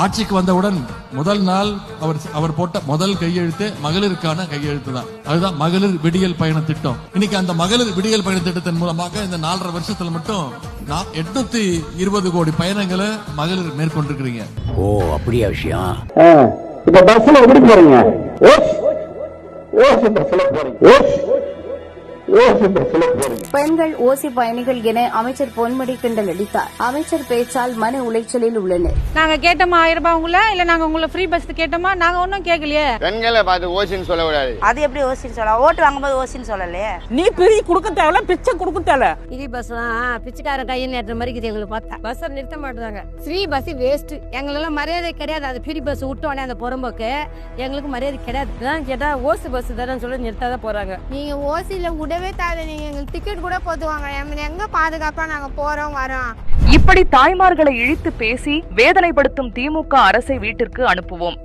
ஆட்சிக்கு வந்தவுடன் முதல் நாள் அவர் போட்ட முதல் கையெழுத்து மகளிருக்கான கையெழுத்து தான். அதுதான் மகளிர் விடியல் பயண திட்டம். இன்னைக்கு அந்த மகளிர் விடியல் பயண திட்டத்தின் மூலமாக இந்த 4.5 வருஷத்துல மட்டும் 820 கோடி பயணங்களை மகளிர் மேற்கொண்டிருக்கிறீங்க. ஓ அப்படியா விஷயம். இப்ப பஸ்ல எப்படி போறீங்க? பெண்கள் ஓசி பயணிகள் என அமைச்சர் பொன்முடி கிண்டல் அடித்தார். அமைச்சர் பேச்சால் மன உளைச்சலில் உள்ளனர். நாங்க கேட்டோமா 1000 ரூபாய் உங்களை, இல்ல நாங்க உங்களை ஃப்ரீ பஸ் கேட்டோமா? நாங்க ஒன்னும் கேட்கலையே. பெண்களை பார்த்து ஓசின்னு சொல்ல கூடாது. அது எப்படி ஓசின்னு சொல்ல? ஓட்டு வாங்கும்போது ஓசின்னு சொல்லலையே. நீ பிரி கொடுக்க தேவையில்ல, பிச்சை கொடுக்க தேவை. ஃப்ரீ பஸ் பிச்சைக்கார கையில் நேற்று மாதிரி எங்களுக்கு பார்த்தா பஸ் நிறுத்த மாட்டாங்க. Free bus waste. எங்களெல்லாம் மரியாதை கிடையாது. அது ஃப்ரீ பஸ் விட்டோன்னே அந்த புறம்போக்கு எங்களுக்கு மரியாதை கிடையாது. கேட்டா ஓசி பஸ் தானே சொல்லி நிறுத்தாதான் போறாங்க. நீங்க ஓசியில விடவே தேவை. நீங்க எங்களுக்கு டிக்கெட் கூட போட்டுவாங்க. எங்க பாதுகாப்பா நாங்க போறோம் வரோம். இப்படி தாய்மார்களை இழித்து பேசி வேதனைப்படுத்தும் திமுக அரசை வீட்டிற்கு அனுப்புவோம்.